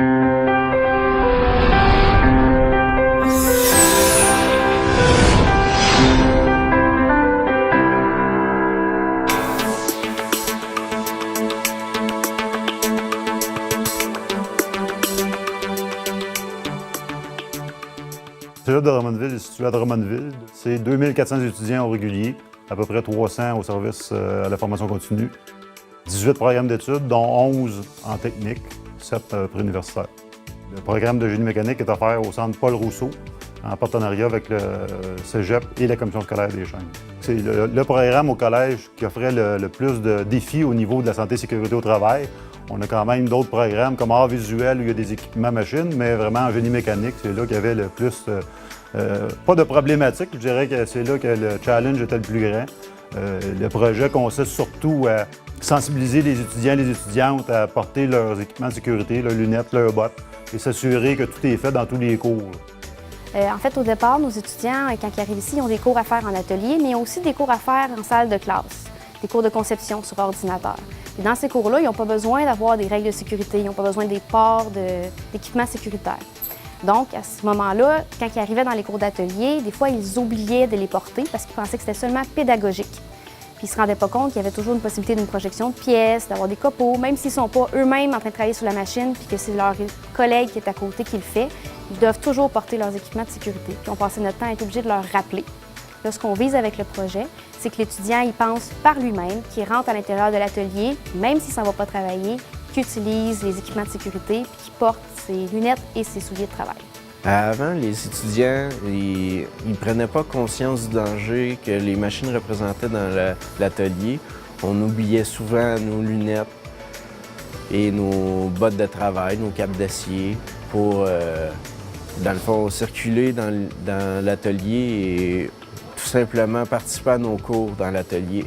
Le cégep de Drummondville est situé à Drummondville. C'est 2400 étudiants au régulier, à peu près 300 au service à la formation continue. 18 programmes d'études, dont 11 en technique, 7 préuniversitaires. Le programme de génie mécanique est offert au centre Paul Rousseau, en partenariat avec le cégep et la commission scolaire des Chênes. C'est le programme au collège qui offrait le plus de défis au niveau de la santé et sécurité au travail. On a quand même d'autres programmes comme art visuel où il y a des équipements machines, mais vraiment en génie mécanique, c'est là qu'il y avait le plus, pas de problématiques, je dirais que c'est là que le challenge était le plus grand. Le projet consiste surtout à sensibiliser les étudiants et les étudiantes à porter leurs équipements de sécurité, leurs lunettes, leurs bottes, et s'assurer que tout est fait dans tous les cours. En fait, au départ, nos étudiants, quand ils arrivent ici, ils ont des cours à faire en atelier, mais ils ont aussi des cours à faire en salle de classe, des cours de conception sur ordinateur. Et dans ces cours-là, ils n'ont pas besoin d'avoir des règles de sécurité, ils n'ont pas besoin des ports d'équipements sécuritaires. Donc, à ce moment-là, quand ils arrivaient dans les cours d'atelier, des fois, ils oubliaient de les porter parce qu'ils pensaient que c'était seulement pédagogique. Puis ils ne se rendaient pas compte qu'il y avait toujours une possibilité d'une projection de pièces, d'avoir des copeaux, même s'ils ne sont pas eux-mêmes en train de travailler sur la machine puis que c'est leur collègue qui est à côté qui le fait, ils doivent toujours porter leurs équipements de sécurité. Puis on passait notre temps à être obligé de leur rappeler. Là, ce qu'on vise avec le projet, c'est que l'étudiant il pense par lui-même, qu'il rentre à l'intérieur de l'atelier, même s'il ne s'en va pas travailler, qu'il utilise les équipements de sécurité puis qu'il porte ses lunettes et ses souliers de travail. Avant, les étudiants, ils ne prenaient pas conscience du danger que les machines représentaient dans l'atelier. On oubliait souvent nos lunettes et nos bottes de travail, nos capes d'acier pour, dans le fond, circuler dans l'atelier et tout simplement participer à nos cours dans l'atelier.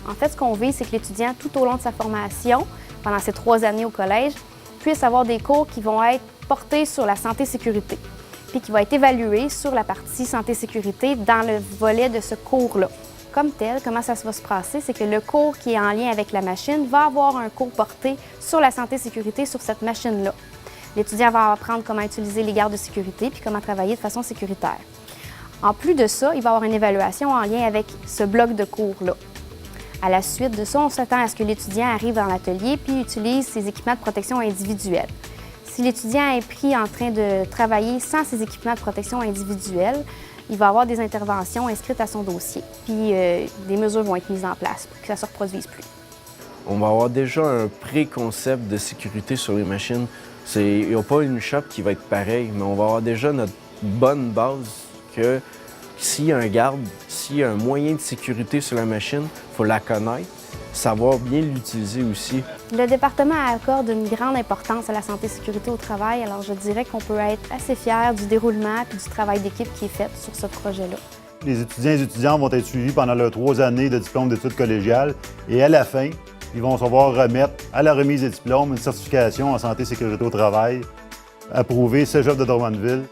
En fait, ce qu'on vise, c'est que l'étudiant, tout au long de sa formation, pendant ses 3 années au collège, puisse avoir des cours qui vont être portés sur la santé-sécurité, puis qui va être évalué sur la partie santé-sécurité dans le volet de ce cours-là. Comme tel, comment ça va se passer, c'est que le cours qui est en lien avec la machine va avoir un cours porté sur la santé-sécurité sur cette machine-là. L'étudiant va apprendre comment utiliser les gardes de sécurité puis comment travailler de façon sécuritaire. En plus de ça, il va y avoir une évaluation en lien avec ce bloc de cours-là. À la suite de ça, on s'attend à ce que l'étudiant arrive dans l'atelier puis utilise ses équipements de protection individuelle. Si l'étudiant est pris en train de travailler sans ses équipements de protection individuelle, il va avoir des interventions inscrites à son dossier, puis des mesures vont être mises en place pour que ça ne se reproduise plus. On va avoir déjà un pré-concept de sécurité sur les machines. Il n'y a pas une shop qui va être pareille, mais on va avoir déjà notre bonne base que s'il y a un garde, s'il y a un moyen de sécurité sur la machine, il faut la connaître, savoir bien l'utiliser aussi. Le département accorde une grande importance à la santé et sécurité au travail, alors je dirais qu'on peut être assez fiers du déroulement et du travail d'équipe qui est fait sur ce projet-là. Les étudiants et les étudiantes vont être suivis pendant leurs 3 années de diplôme d'études collégiales et à la fin, ils vont savoir remettre à la remise des diplômes une certification en santé et sécurité au travail approuvée cégep de Drummondville.